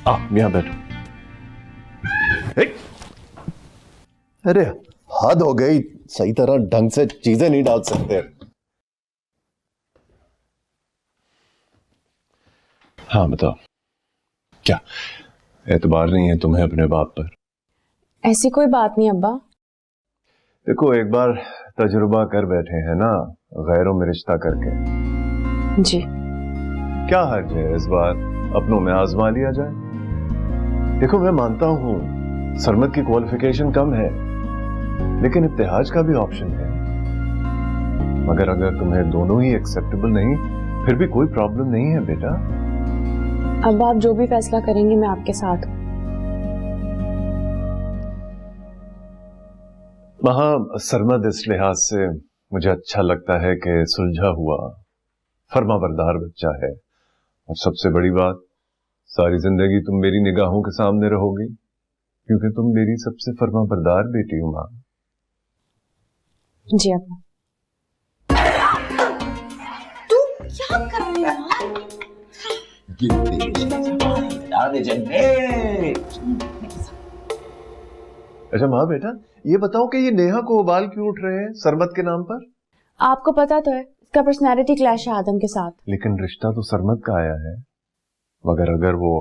यहाँ बैठो। अरे हद हो गई, सही तरह ढंग से चीजें नहीं डाल सकते। हाँ बताओ, क्या एतबार नहीं है तुम्हें अपने बाप पर? ऐसी कोई बात नहीं अब्बा। देखो एक बार तजुर्बा कर बैठे हैं ना गैरों में रिश्ता करके। जी। क्या हर्ज है इस बार अपनों में आजमा लिया जाए। देखो मैं मानता हूं सरमद की क्वालिफिकेशन कम है, लेकिन इत्तेहाज का भी ऑप्शन है। मगर अगर तुम्हें दोनों ही एक्सेप्टेबल नहीं फिर भी कोई प्रॉब्लम नहीं है बेटा। अब आप जो भी फैसला करेंगे मैं आपके साथ हूँ। वहां सरमद इस लिहाज से मुझे अच्छा लगता है कि सुलझा हुआ फर्माबरदार बच्चा है, और सबसे बड़ी बात सारी जिंदगी तुम मेरी निगाहों के सामने रहोगी क्योंकि तुम मेरी सबसे फर्माबरदार बेटी हो मां। जी अब्बा। तू क्या कर रही है? अच्छा माँ बेटा ये बताओ कि ये नेहा को उबाल क्यों उठ रहे हैं सरमद के नाम पर? आपको पता तो है इसका पर्सनैलिटी क्लैश है आदम के साथ। लेकिन रिश्ता तो सरमद का आया है, मगर अगर वो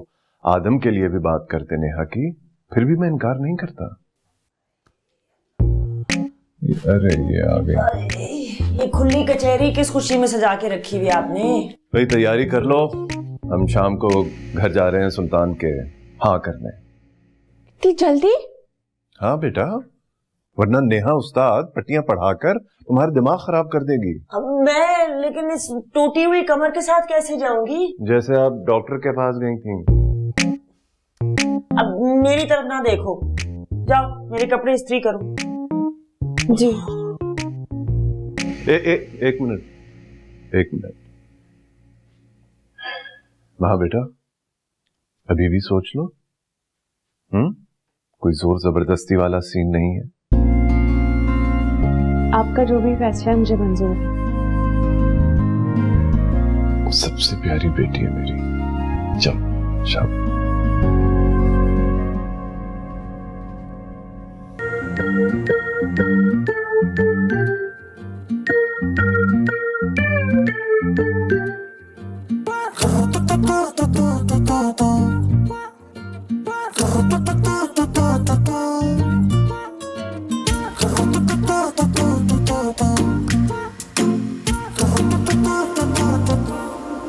आदम के लिए भी बात करते नेहा की फिर भी मैं इनकार नहीं करता। अरे ये आ गई। ये खुली कचहरी किस खुशी में सजा के रखी हुई आपने? भाई तैयारी कर लो, हम शाम को घर जा रहे हैं सुल्तान के हाँ करने। इतनी जल्दी? हाँ बेटा, वरना नेहा उस्ताद पट्टियां पढ़ाकर तुम्हारा दिमाग खराब कर देगी। अब मैं लेकिन इस टूटी हुई कमर के साथ कैसे जाऊंगी? जैसे आप डॉक्टर के पास गई थी। अब मेरी तरफ ना देखो, जाओ मेरे कपड़े इस्त्री करो। जी। एक मिनट। वहां बेटा अभी भी सोच लो। कोई जोर जबरदस्ती वाला सीन नहीं है। आपका जो भी फैसला है मुझे मंजूर है। सबसे प्यारी बेटी है मेरी। चल शाम।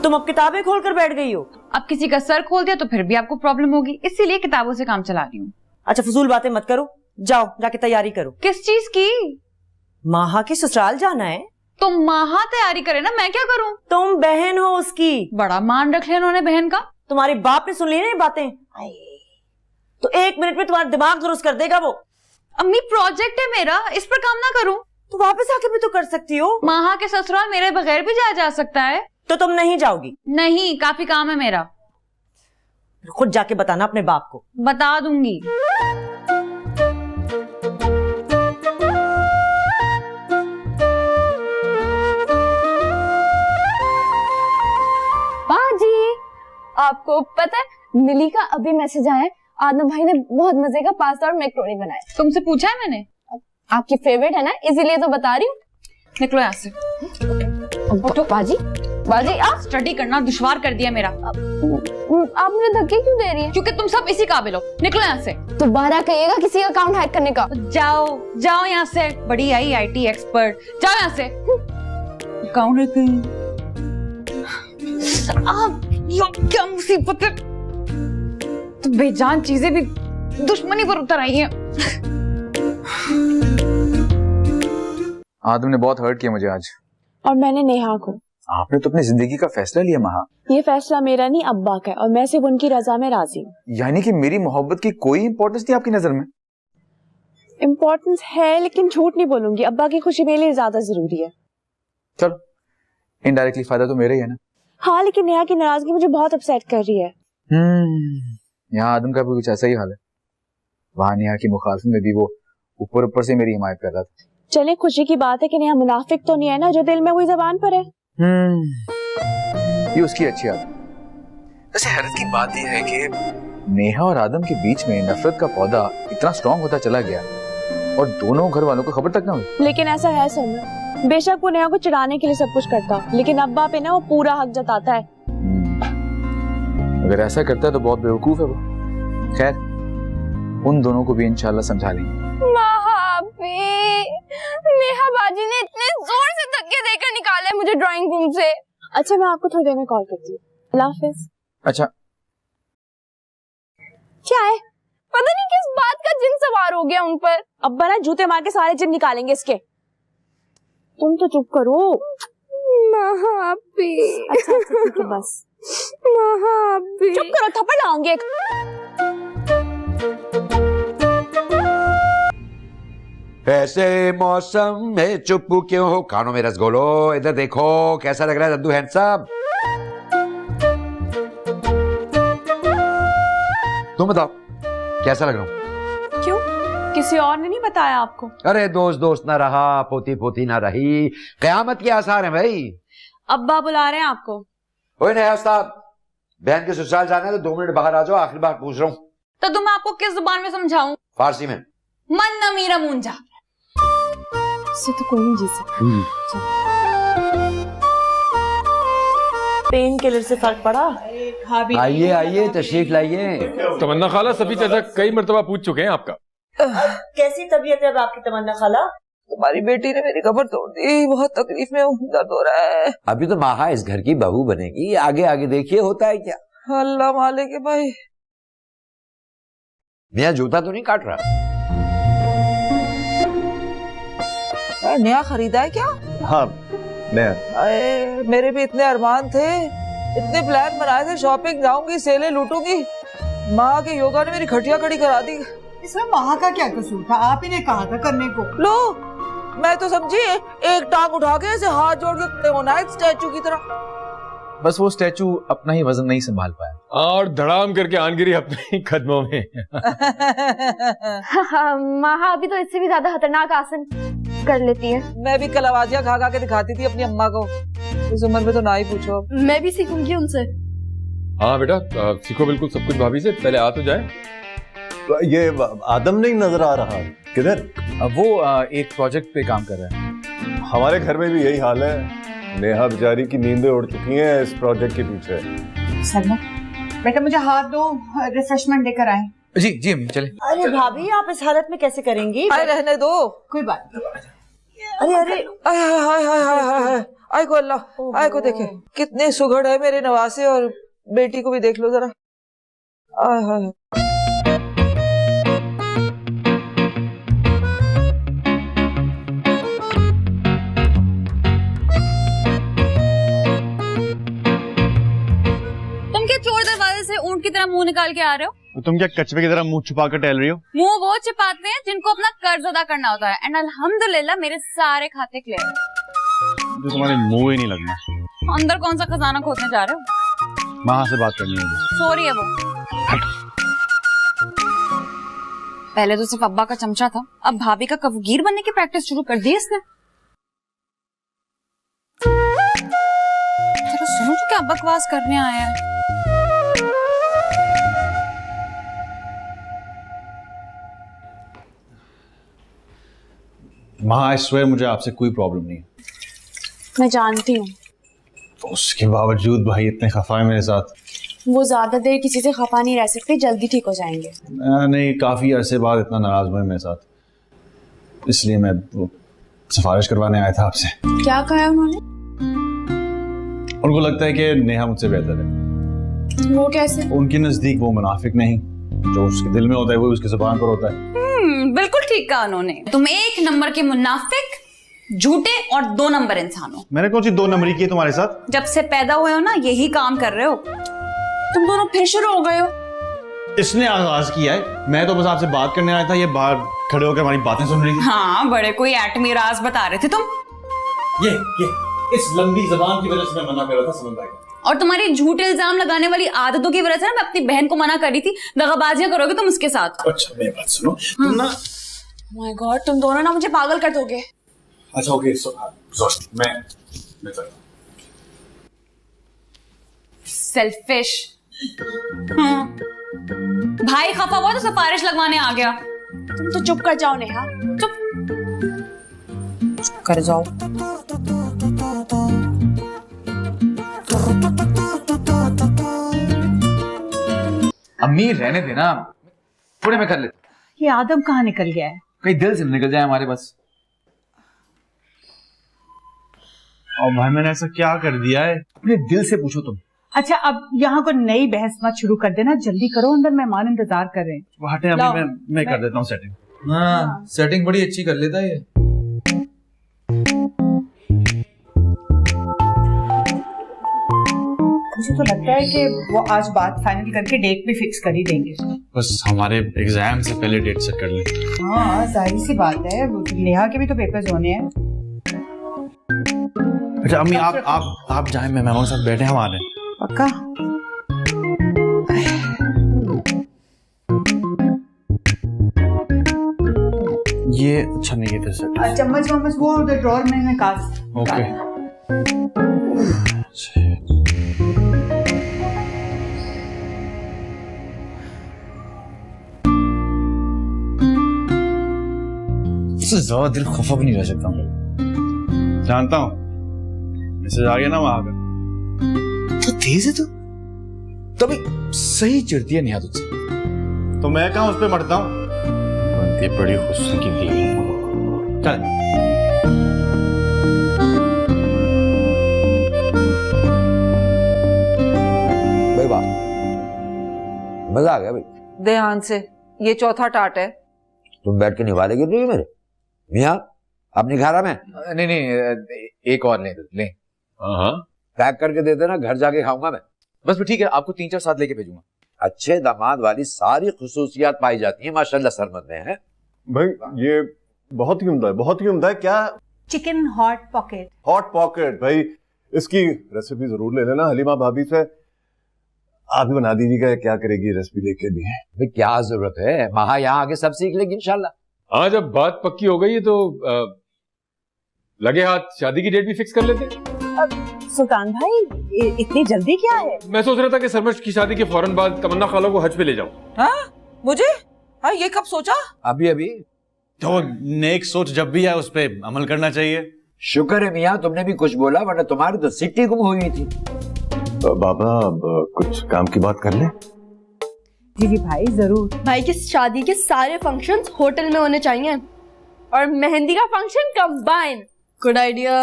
तुम अब किताबें खोलकर बैठ गई हो? अब किसी का सर खोल दिया तो फिर भी आपको प्रॉब्लम होगी, इसीलिए किताबों से काम चला रही हूँ। अच्छा फजूल बातें मत करो, जाओ जाके तैयारी करो। किस चीज की? माहा के ससुराल जाना है। तो माहा तैयारी करे ना, मैं क्या करूँ? तुम बहन हो उसकी। बड़ा मान रख लिया उन्होंने बहन का। तुम्हारे बाप ने सुन ली ना ये बातें, तो 1 मिनट में तुम्हारा दिमाग दुरुस्त कर देगा वो। अम्मी प्रोजेक्ट है मेरा, इस पर काम ना करूँ? तो वापस आके भी तो कर सकती हो। माहा के ससुराल मेरे बगैर भी जाया जा सकता है। तो तुम नहीं जाओगी? नहीं, काफी काम है मेरा। खुद जाके बताना अपने बाप को। बता दूंगी। बाजी, आपको पता है मिली का अभी मैसेज आया है, आदम भाई ने बहुत मजे का पास्ता और मैक्रोनी बनाया। तुमसे पूछा है मैंने? आपकी फेवरेट है ना, इसीलिए तो बता रही हूँ। निकलो यहाँ से। बाजी आप स्टडी करना दुश्वार कर दिया मेरा। आप मुझे धक्के क्यों दे रही हैं? क्योंकि तुम सब इसी काबिल हो। निकलो यहाँ से। दोबारा कहिएगा किसी का अकाउंट हैक करने का। जाओ यहाँ से। बड़ी आई आईटी एक्सपर्ट, जाओ यहाँ से। Account hack. क्या मुसीबत है, तो बेजान चीजें भी दुश्मनी पर उतर आई हैं। आदम ने बहुत हर्ट किया मुझे आज। और मैंने नेहा को। आपने तो अपनी जिंदगी का फैसला लिया महा। ये फैसला मेरा नहीं अब्बा का है, और मैं सिर्फ उनकी रजा में राजी हूँ। यानी कि मेरी मोहब्बत की कोई इंपॉर्टेंस नहीं आपकी नजर में? इम्पोर्टेंस है, लेकिन झूठ नहीं बोलूंगी, अब्बा की खुशी मेरे लिए ज्यादा जरूरी है। चलो इनडायरेक्टली फायदा तो मेरा ही है ना। हाँ लेकिन नेहा की नाराजगी मुझे बहुत अपसेट कर रही है। यहाँ आदम का भी कुछ ऐसा ही हाल है। वहाँ नेहा की मुखालफत में भी वो ऊपर ऊपर से मेरी हिमायत कर रहा था। चले खुशी की बात है कि नेहा मुनाफिक तो नहीं है ना, जो दिल में वही जबान पर है। ये उसकी अच्छी आदत। वैसे हैरत की बात यह है कि नेहा और आदम के बीच में नफरत का पौधा इतना स्ट्रांग होता चला गया और दोनों घर वालों को खबर तक ना हुई। लेकिन ऐसा है सर, बेशक वो नेहा को चिढ़ाने के लिए सब कुछ करता, लेकिन अब्बा पे ना वो पूरा हक जताता है। अगर ऐसा करता है तो बहुत बेवकूफ है वो। खैर, उन दोनों को भी इंशाल्लाह समझा लेंगे। नेहा बाजी ने इतने जोर से धक्के देकर निकाला है मुझे ड्राइंग रूम से। अच्छा, मैं आपको थोड़ी देर में कॉल करती हूँ। अल्लाह हाफिज। अच्छा, क्या है? पता नहीं किस बात का जिन सवार हो गया उन पर। अब्बा ना जूते मार के सारे जिन निकालेंगे इसके। तुम तो चुप करो। महापी। अच्छा ठीक है बस। महापी। चुप करो, थप्पड़ लाऊंगी। ऐसे मौसम में चुप क्यों हो? कानों में रसगोलो, इधर देखो कैसा लग रहा है दद्दू हैंडसम। तुम बताओ कैसा लग रहा हूं? क्यों, किसी और ने नहीं बताया आपको? अरे दोस्त दोस्त ना रहा, पोती पोती ना रही, कयामत के आसार हैं भाई। अब्बा बुला रहे हैं आपको। ओए नया उस्ताद, बहन के ससुराल जाना है तो 2 मिनट बाहर आ जाओ, आखिरी बार पूछ रहा हूँ। तो मैं आपको किस जुबान में समझाऊं? फारसी में। मन न मीरा मुंजा। इससे तो कोई नहीं जी सकता। पेन किलर से फर्क पड़ा? आइए आइए, तशरीफ लाइए। तमन्ना खाला, सभी चाचा कई मर्तबा पूछ चुके हैं आपका। कैसी तबीयत है अब आपकी तमन्ना खाला? तुम्हारी बेटी ने मेरी कमर तोड़ दी, बहुत तकलीफ में हूँ, दर्द हो रहा है। अभी तो माहा इस घर की बहू बनेगी, आगे आगे देखिए होता है क्या। अल्लाह मालिक है भाई। नया जूता तो नहीं काट रहा? नया खरीदा है क्या? हाँ नया। अरे मेरे भी इतने अरमान थे, इतने प्लान बनाए थे, शॉपिंग जाऊंगी, सेले लूटूंगी। माँ के योगा ने मेरी खटिया खड़ी करा दी। इसमें माँ का क्या कसूर था? आप ही ने कहा था करने को। लो, मैं तो समझी एक टांग उठा के ऐसे हाथ जोड़ के खड़े होना है स्टैचू की तरह। बस वो स्टैचू अपना ही वजन नहीं संभाल पाया और धड़ाम करके आन गिरी अपने ही कदमों में। महा अभी तो इससे भी ज्यादा खतरनाक आसन कर लेती है। मैं भी कल आवाजियां खा खा के दिखाती थी अपनी अम्मा को, इस उम्र में तो ना ही पूछो। मैं भी सीखूंगी उनसे। हाँ बेटा, सीखो बिल्कुल सब कुछ भाभी से, पहले आ तो जाए। ये आदम नहीं नजर आ रहा, किधर? वो एक प्रोजेक्ट पे काम कर रहा है। हमारे घर में भी यही हाल है। नेहा बेचारी की नींदें उड़ चुकी हैं इस प्रोजेक्ट के पीछे। सलमा बेटा मुझे हाथ दो, रिफ्रेशमेंट लेकर आए। जी जी अम्मी चले। अरे भाभी, आप इस हालत में कैसे करेंगी? आए रहने दो, कोई बात नहीं। अरे अरे, आय हाय हाय हाय हाय हाय, आय को अल्लाह, आय को देखे कितने सुघड़ है मेरे नवासे, और बेटी को भी देख लो जरा। आय हाय। तुम क्या चोर दरवाजे से ऊंट की तरह मुंह निकाल के आ रहे हो? तुम क्या कचरे की तरह मुंह छुपा कर टहल रही हो? मुंह वो छिपाते हैं जिनको अपना कर्ज अदा करना होता है, एंड अल्हम्दुलिल्लाह मेरे सारे खाते क्लियर हैं। मुझे तुम्हारे मुंह ही नहीं लगना। अंदर कौन सा खजाना खोदने जा रहे हो? माँ से बात करनी है। सॉरी है वो। पहले तो सिर्फ अब्बा का चमचा था, अब भाभी का कफगीर बनने की प्रैक्टिस शुरू कर दी इसने। जरा सुनो तो क्या बकवास करने आया है। माँ आई स्वेयर मुझे आपसे कोई प्रॉब्लम नहीं है। मैं जानती हूँ। उसके बावजूद भाई इतने खफा है मेरे साथ। वो ज्यादा देर किसी से खफा नहीं रह सकते, जल्दी ठीक हो जाएंगे। नहीं, काफी अरसे बाद इतना नाराज हुए मेरे साथ, इसलिए मैं वो सिफारिश करवाने आया था आपसे। क्या कहा उन्होंने? उनको लगता है कि नेहा मुझसे बेहतर है। वो कैसे? उनके नजदीक वो मुनाफिक नहीं, जो उसके दिल में होता है वो उसकी जुबान पर होता है। बिल्कुल ठीक कहा उन्होंने। तुम 1 नंबर के मुनाफिक, झूठे और 2 नंबर इंसान हो। मैंने कौन सी 2 नंबरी की है तुम्हारे साथ? जब से पैदा हुए हो ना यही काम कर रहे हो। तुम दोनों फिर शुरू हो गए हो। इसने आगाज किया है, मैं तो बस आपसे बात करने आया था, ये बाहर खड़े होकर हमारी बातें सुन रही थी। हाँ, बड़े कोई एटमी राज बता रहे थे तुम। ये इस लंबी जबान की वजह से मैं मना कर रहा था, समझ आ गया। और तुम्हारी झूठे इल्जाम लगाने वाली आदतों की वजह से ना मैं अपनी बहन को मना कर रही थी। दगाबाजियां करोगे तुम उसके साथ। अच्छा मेरी बात सुनो, तुम ना माय गॉड, तुम दोनों ना मुझे पागल कर दोगे। अच्छा ओके, मैं सेल्फिश। भाई खफा हुआ तो सिफारिश लगवाने आ गया। तुम तो चुप कर जाओ नेहा, चुप कर जाओ। अम्मी रहने देना, थोड़े में कर लेते। ये आदम कहाँ निकल गया है? कहीं दिल से निकल जाए हमारे बस। और भाई मैंने ऐसा क्या कर दिया है? अपने दिल से पूछो तुम। अच्छा अब यहाँ को नई बहस मत शुरू कर देना, जल्दी करो, अंदर मेहमान इंतजार कर रहे हैं। वो हटे अभी, मैं कर देता हूँ सेटिंग। हाँ, सेटिंग बड़ी अच्छी कर लेता है ये। मुझे तो लगता है कि वो आज बात फाइनल करके डेट भी फिक्स कर ही देंगे। बस हमारे एग्जाम से पहले डेट सेट कर ले। हाँ जाहिर सी बात है, नेहा के भी तो पेपर्स होने हैं। अच्छा अम्मी आप जाएं, मैं मेहमानों के साथ बैठे हम आ रहे हैं। पक्का? ये अच्छा नहीं है तेरे से। चम्मच वम्मच वो उधर ड्रॉर में निकाल। ओके। इससे ज्यादा दिल खफा भी नहीं रह सकता हूँ, जानता हूँ। मैसेज आ गया ना वहां का। तो तेज है तू, तभी सही चिढ़ती है नेहा तुझसे। तो मैं कहाँ उस पे मरता हूँ? बड़ी खुशी की थी। चल भाई वाह, मजा आ गया भाई। ध्यान से, ये चौथा टाट है। तुम बैठ के निभा लेगी नहीं मेरे मियाँ? अब निखारा में नहीं, एक और ले। हाँ पैक करके दे देना, घर जाके खाऊंगा मैं। बस ठीक है, आपको 3-4 साथ लेके भेजूंगा। अच्छे दामाद वाली सारी खुसूसियात पाई जाती है माशाल्लाह सरमद में है। भाई ये बहुत ही उम्दा है, बहुत ही उम्दा है। क्या? Chicken hot pocket. Hot pocket भाई, इसकी रेसिपी जरूर ले लेना हलीमा भाभी से। आप ही बना दीजिएगा, क्या करेगी रेसिपी लेके भी है। भाई क्या जरूरत है, महा यहाँ आगे सब सीख लेगी इंशाल्लाह। हाँ, जब बात पक्की हो गई है तो लगे हाथ शादी की डेट भी फिक्स कर लेते हैं। सुल्तान भाई इतनी जल्दी क्या है? मैं सोच रहा था कि सरमश की शादी के फौरन बाद तमन्ना खाला को हज पे ले जाऊं। हाँ मुझे? हाँ ये कब सोचा? अभी तो नेक सोच जब भी आए उस पे अमल करना चाहिए। शुक्र है मियाँ तुमने भी कुछ बोला, वरना तुम्हारी तो सिट्टी गुम हुई थी। बाबा अब कुछ काम की बात कर ले। जी भाई जरूर। भाई की शादी के सारे फंक्शंस होटल में होने चाहिए और मेहंदी का फंक्शन कंबाइन। Good idea.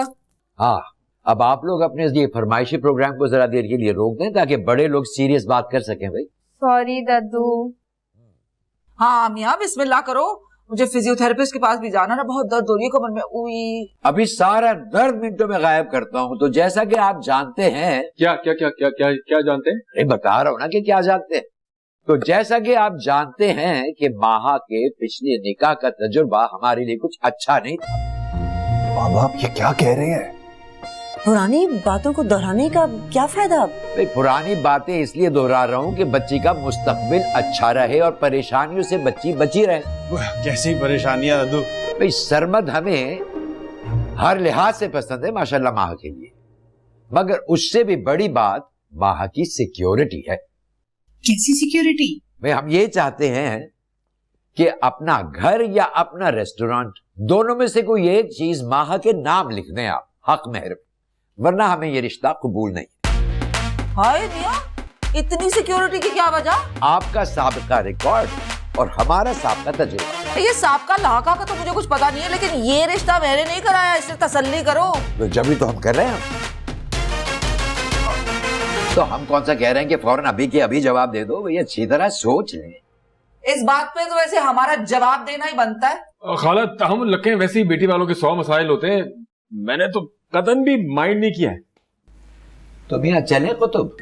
हाँ, अब आप लोग अपने ये फरमाइशी प्रोग्राम को जरा देर के लिए रोक दें ताकि बड़े लोग सीरियस बात कर सकें। भाई सॉरी दादू। हाँ मियाँ बिस्मिल्लाह करो, मुझे फिजियोथेरेपिस्ट के पास भी जाना ना, बहुत दर्द हो रही है कमर में। उई अभी सारा दर्द मिनटों में गायब करता हूँ। तो जैसा कि आप जानते हैं। क्या क्या क्या क्या क्या क्या जानते हैं? बता रहा हूँ ना कि क्या जानते हैं। तो जैसा कि आप जानते हैं कि माहा के पिछले निकाह का तजुर्बा हमारे लिए कुछ अच्छा नहीं था। बाबा आप ये क्या कह रहे हैं? पुरानी बातों को दोहराने का क्या फायदा? भाई पुरानी बातें इसलिए दोहरा रहा हूँ कि बच्ची का मुस्तकबिल अच्छा रहे और परेशानियों से बच्ची बची रहे। कैसी परेशानियां दादू? भाई सरमद हमें हर लिहाज से पसंद है माशाल्लाह माहा के लिए, मगर उससे भी बड़ी बात माहा की सिक्योरिटी है। कैसी सिक्योरिटी? भाई हम ये चाहते हैं कि अपना घर या अपना रेस्टोरेंट दोनों में से कोई एक चीज माहा के नाम लिख दें आप, हक मेहर, वरना हमें ये रिश्ता कबूल नहीं। हाय मियाँ, इतनी सिक्योरिटी की क्या वजह? आपका साबिका रिकॉर्ड और हमारा साबिका तजुर्बा। ये साबिका लहाका का तो मुझे कुछ पता नहीं है, लेकिन ये रिश्ता मैंने नहीं कराया, इससे तसल्ली करो। तो जब भी तो हम कर रहे हैं, तो हम कौन सा कह रहे हैं कि फौरन अभी के अभी जवाब दे दो। भाई अच्छी तरह सोच लें। इस बात पे तो वैसे हमारा जवाब देना ही बनता है। खाला हम लगे वैसे ही बेटी वालों के 100 मसाइल होते हैं, मैंने तो कदम भी माइंड नहीं किया है। तो मियाँ चले कुतुब।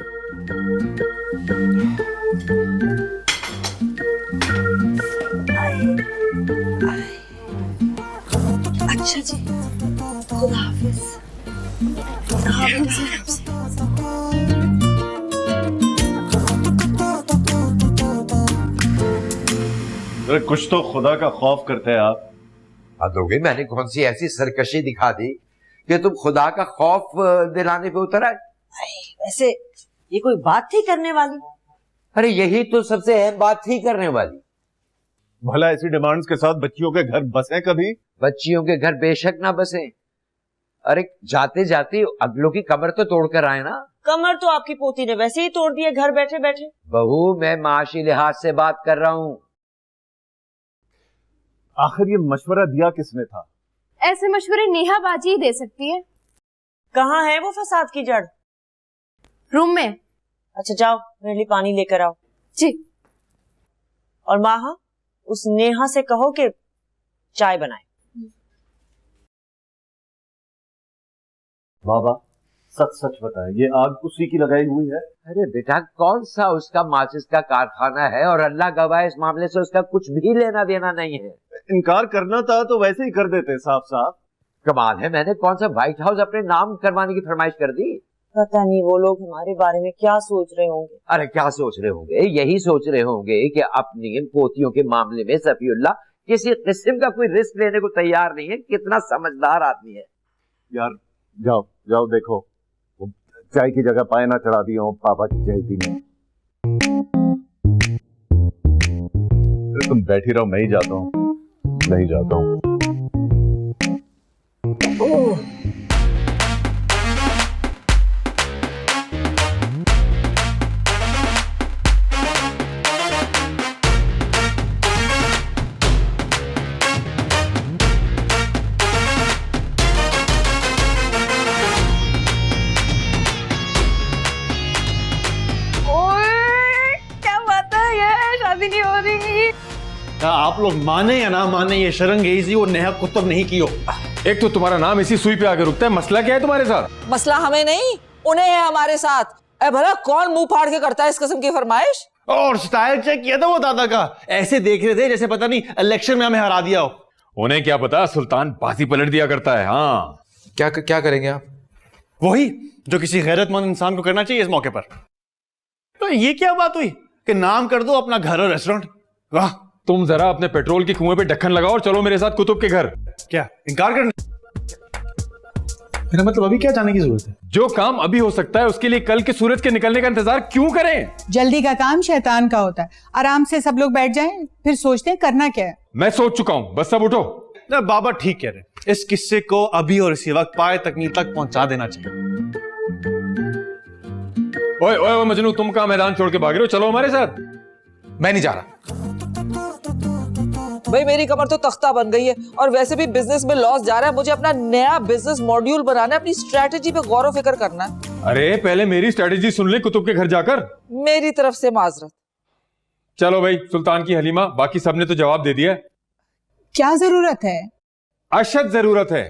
अच्छा जी, खुदा हाफिज। अरे कुछ तो खुदा का खौफ करते हैं आप। हद हो गई, मैंने कौन सी ऐसी सरकशी दिखा दी कि तुम खुदा का खौफ दिलाने पे उतर आए? वैसे ये कोई बात थी करने वाली? अरे यही तो सबसे अहम बात थी करने वाली। भला ऐसी डिमांड्स के साथ बच्चियों के घर बसे कभी? बच्चियों के घर बेशक ना बसे, अरे जाते जाते अगलों की कमर तो तोड़कर आए ना। कमर तो आपकी पोती ने वैसे ही तोड़ दी है घर बैठे बैठे। बहू मैं माशी लिहाज से बात कर रहा हूँ। आखिर ये मशवरा दिया किसने था? ऐसे मशवरे नेहा बाजी ही दे सकती है। कहाँ है वो फसाद की जड़? रूम में। अच्छा जाओ मेरे लिए पानी लेकर आओ। जी। और माहा उस नेहा से कहो कि चाय बनाए। बाबा सच सच बताएं, ये आग उसी की लगाई हुई है? अरे बेटा कौन सा उसका माचिस का कारखाना है, और अल्लाह गवाह इस मामले से उसका कुछ भी लेना देना नहीं है। इनकार करना था तो वैसे ही कर देते साफ साफ। कमाल है, मैंने कौन सा व्हाइट हाउस अपने नाम करवाने की फरमाइश कर दी? पता नहीं वो लोग हमारे बारे में क्या सोच रहे होंगे। अरे क्या सोच रहे होंगे? यही सोच रहे होंगे कि अपनी पोतियों के मामले में सफीउल्लाह किसी किस्म का कोई रिस्क लेने को तैयार नहीं है। कितना समझदार आदमी है यार। जाओ जाओ देखो, वो चाय की जगह पाए ना चढ़ा दिया हो पापा की जयती ने। तुम बैठी रहो, मैं ही जाता हूँ, नहीं जाता हूँ। आप लोग माने या ना माने, ये शरंगेजी वो नेहा कुतुब नहीं की हो। एक तो तुम्हारा नाम इसी सुई पे आके रुकता है। मसला क्या है तुम्हारे साथ? मसला हमें नहीं, उन्हें है हमारे साथ। अरे भला कौन मुंह फाड़ के करता है इस किस्म की फरमाइश? और स्टाइल चेक किया था वो दादा का, ऐसे देख रहे थे जैसे पता नहीं इलेक्शन में हमें हरा दिया हो। उन्हें क्या पता, सुल्तान बाजी पलट दिया करता है। हाँ क्या करेंगे आप? वही जो किसी गैरतमंद इंसान को करना चाहिए इस मौके पर। तो ये क्या बात हुई कि नाम कर दो अपना घर और रेस्टोरेंट? वाह। तुम जरा अपने पेट्रोल के कुएं पे ढक्कन लगाओ और चलो मेरे साथ कुतुब के घर। क्या इनकार करने? मेरा मतलब अभी क्या जाने की जरूरत है? जो काम अभी हो सकता है उसके लिए कल के सूरज के निकलने का इंतजार क्यों करें? जल्दी का काम शैतान का होता है। आराम से सब लोग बैठ जाएं, फिर सोचते हैं करना क्या है। मैं सोच चुका हूं, बस सब उठो। ना बाबा ठीक कह रहे, इस किस्से को अभी और इसी वक्त पाए तकमील तक पहुंचा देना चाहिए। ओए ओए ओए मजनू, तुम कहां मैदान छोड़ के भाग रहे हो? चलो हमारे साथ। मैं नहीं जा रहा। भाई मेरी कमर तो तख्ता बन गई है, और वैसे भी बिजनेस में लॉस जा रहा है। मुझे अपना नया बिजनेस मॉड्यूल बनाना है, अपनी स्ट्रेटेजी पे गौर व फिक्र करना है। अरे पहले मेरी स्ट्रेटेजी सुन ले कुतुब के घर जाकर। मेरी तरफ से माजरत। चलो भाई, सुल्तान की हलीमा, बाकी सबने तो जवाब दे दिया। क्या जरूरत है? अशद जरूरत है।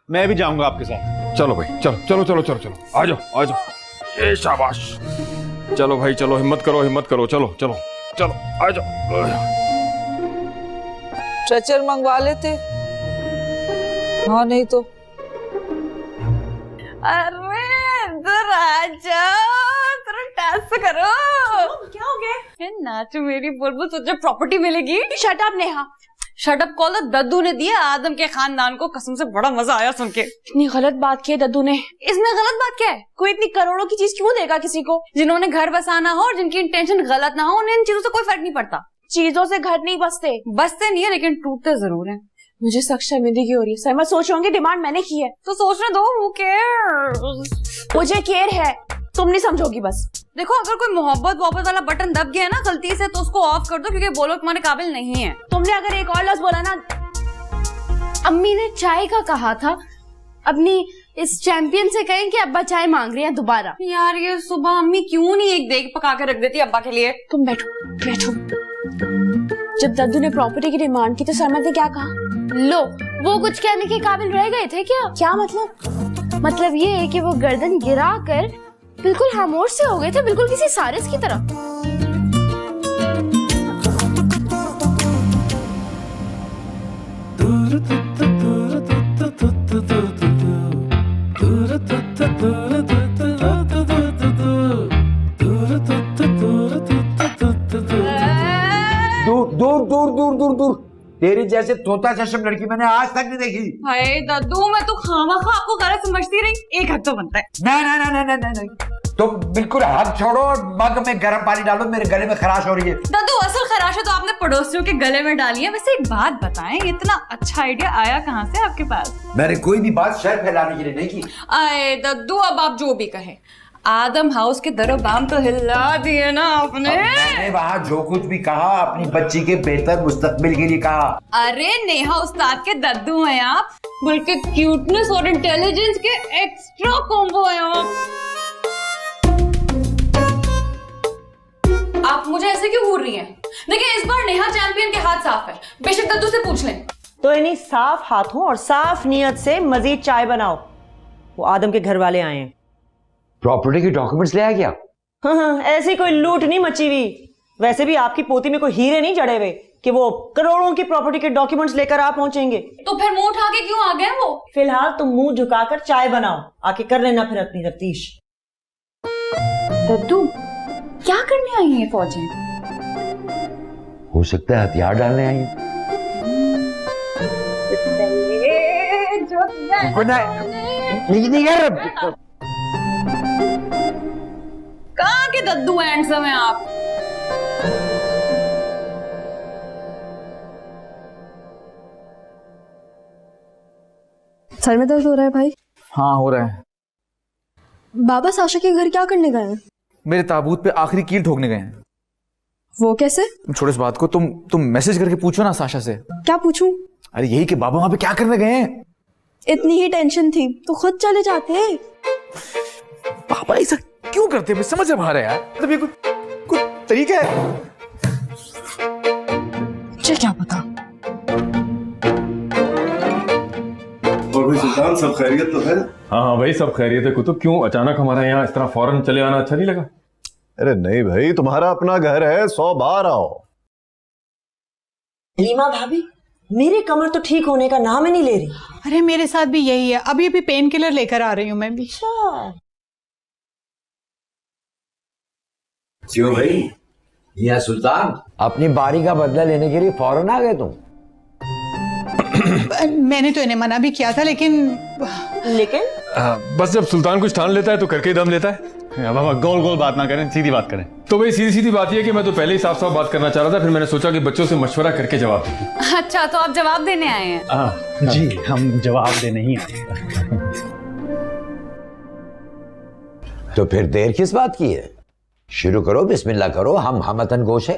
मैं भी जाऊंगा आपके साथ। चलो भाई, चलो चलो चलो चलो चलो, आ जाओ आ जाओ। ए शाबाश, चलो भाई चलो, हिम्मत करो हिम्मत करो, चलो चलो चलो आ जाओ। स्ट्रेचर मंगवा लेते। हाँ नहीं तो। अरे इधर आ जाओ, थोड़ा डांस करो। क्या हो गया? नाचो मेरी बुलबुल, तुझे प्रॉपर्टी मिलेगी। Shut up Neha. Shut up call दद्दू ने दिया आदम के खानदान को, कसम से बड़ा मजा आया सुन के। इतनी गलत बात की है दद्दू ने। इसमें गलत बात क्या है? कोई इतनी करोड़ों की चीज क्यों देगा किसी को? जिन्होंने घर बसाना हो और जिनकी इंटेंशन गलत ना हो, उन्हें इन चीजों से कोई फर्क नहीं पड़ता। चीजों से घर नहीं बसते नहीं है, लेकिन टूटते जरूर हैं। मुझे सख्त शर्मिंदगी हो रही है। सर मैं सोच रहा हूँ डिमांड मैंने की है तो सोचने दो। Who cares? मुझे केयर है, तुम नहीं समझोगी बस। देखो अगर कोई मोहब्बत वाला बटन दब गया ना गलती से, तो उसको ऑफ कर दो, क्योंकि वो लोग तुम्हारे काबिल नहीं है। तुमने अगर एक और लफ्ज बोला ना। अम्मी ने चाय का कहा था, अपनी इस चैंपियन से कहें कि अब्बा चाय मांग रहे हैं दोबारा। यार ये सुबह अम्मी क्यों नहीं एक देग पका के रख देती अब्बा के लिए? तुम बैठो। जब दद्दू ने प्रॉपर्टी की डिमांड की तो सरमत ने क्या कहा? लो, वो कुछ कहने के काबिल रह गए थे क्या? क्या मतलब? मतलब ये है कि वो गर्दन गिरा कर बिल्कुल खामोश से हो गए थे, बिल्कुल किसी सारिस की तरह। दूर तेरी जैसे तोता चश्म लड़की मैंने आज तक नहीं देखी। हाय दद्दू, मैं तो खामखा आपको गलत समझती रही। एक हद तो बनता है। नहीं तुम बिल्कुल हाथ छोड़ो और मग में गर्म पानी डालो, मेरे गले में खराश हो रही है। दादू असल खराश है तो आपने पड़ोसियों के गले में डाली है। वैसे एक बात बताएं, इतना अच्छा आइडिया आया कहाँ से आपके पास? मैंने कोई भी बात शहर फैलाने के लिए नहीं की। आए दादू, अब आप जो भी कहें, आदम हाउस के दरो बाम तो हिला दिए ना आपने। मैंने वहाँ जो कुछ भी कहा अपनी बच्ची के बेहतर मुस्तकबिल के लिए कहा। अरे नेहा उस्ताद के दद्दू हैं आप, बल्कि क्यूटनेस और इंटेलिजेंस के एक्स्ट्रा कॉम्बो हैं आप मुझे ऐसे क्यों घूर रही हैं? देखिए इस बार नेहा चैंपियन के हाथ साफ है, बेशक दद्दू से पूछ लें। तो इन्हीं साफ हाथों और साफ नीयत से मजीद चाय बनाओ। वो आदम के घर वाले आए हैं। प्रॉपर्टी के डॉक्यूमेंट्स ले आया क्या? हाँ, ऐसी कोई लूट नहीं मची हुई। वैसे भी आपकी पोती में कोई हीरे नहीं जड़े हुए कि वो करोड़ों की प्रॉपर्टी के डॉक्यूमेंट्स लेकर आप पहुंचेंगे। तो फिर मुंह उठा के क्यों आ गए वो? फिलहाल तुम मुंह झुकाकर चाय बनाओ, आके कर लेना फिर अपनी तफ्तीश। दद्दू क्या करने आई है फौजें? हो सकता है हथियार डालने आई हैं। कहाँ के दद्दू हैंडसम हैं आप? सर में दर्द हो रहा है भाई? हाँ हो रहा है। बाबा साशा के घर क्या करने गए हैं? मेरे ताबूत पे आखिरी कील ठोकने गए हैं। वो कैसे? छोड़ो इस बात को, तुम मैसेज करके पूछो ना साशा से। क्या पूछूं? अरे यही कि बाबा वहां पे क्या करने गए हैं। इतनी ही टेंशन थी तो खुद चले जाते। पापा ऐसा क्यों करते हैं, समझ में आ रहा है यार। मतलब ये कुछ तरीका है। मुझे क्या पता। और भाई सुल्तान, सब खैरियत तो है? हाँ भाई सब खैरियत है। कुतुब क्यों अचानक हमारे यहाँ इस तरह फौरन चले आना अच्छा नहीं लगा? अरे नहीं भाई, तुम्हारा अपना घर है, 100 बार आओ। रीमा भाभी, मेरी कमर तो ठीक होने का नाम ही नहीं ले रही। अरे मेरे साथ भी यही है, अभी अभी पेन किलर लेकर आ रही हूँ मैं भी। क्यों भाई? या सुल्तान, अपनी बारी का बदला लेने के लिए फौरन आ गए तुम? मैंने तो इन्हें मना भी किया था, लेकिन बस जब सुल्तान कुछ ठान लेता है तो करके ही दम लेता है। बाबा गोल गोल बात ना करें, सीधी बात करें। तो भाई सीधी सीधी बात यह है कि मैं तो पहले ही साफ साफ बात करना चाह रहा था, फिर मैंने सोचा कि बच्चों से मशवरा करके जवाब दूं। अच्छा तो आप जवाब देने आए हैं? जी हम जवाब देने ही आए। तो फिर देर किस बात की है? शुरू करो, बिस्मिल्लाह करो, हम हमतन गोश है।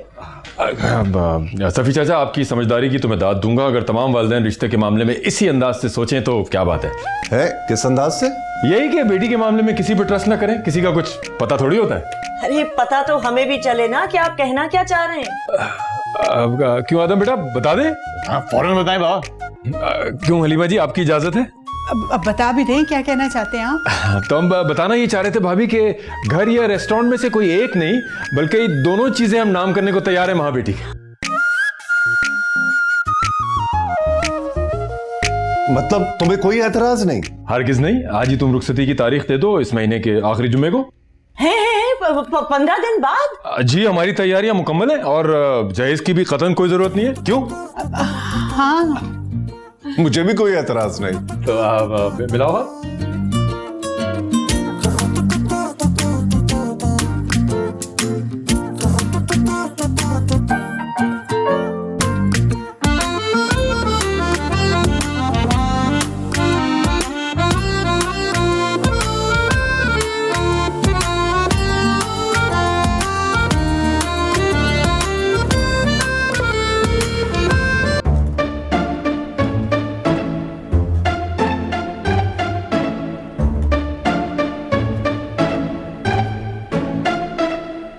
सफी चाचा, आपकी समझदारी की तो मैं दाद दूंगा। अगर तमाम वालिदैन रिश्ते के मामले में इसी अंदाज से सोचें तो क्या बात है? किस अंदाज से? यही कि बेटी के मामले में किसी पर ट्रस्ट ना करें, किसी का कुछ पता थोड़ी होता है। अरे पता तो हमें भी चले ना कि आप कहना क्या चाह रहे हैं। क्यों आदम बेटा बता दें? हाँ फौरन बताएं बाबा। क्यों हलीमा जी, आपकी इजाजत है? अब बता भी दें क्या कहना चाहते हैं आप? तो हम बताना ये चाह रहे थे भाभी के घर या रेस्टोरेंट में से कोई एक नहीं बल्कि दोनों चीजें हम नाम करने को तैयार है महाबेटी। मतलब तुम्हें कोई एतराज नहीं? हरगिज नहीं। आज ही तुम रुखसती की तारीख दे दो, इस महीने के आखिरी जुमे को। है 15 दिन बाद? जी हमारी तैयारियां मुकम्मल है और जहेज की भी कतन कोई जरूरत नहीं है। क्यों? हाँ मुझे भी कोई एतराज नहीं। तो मिलाओ हाथ।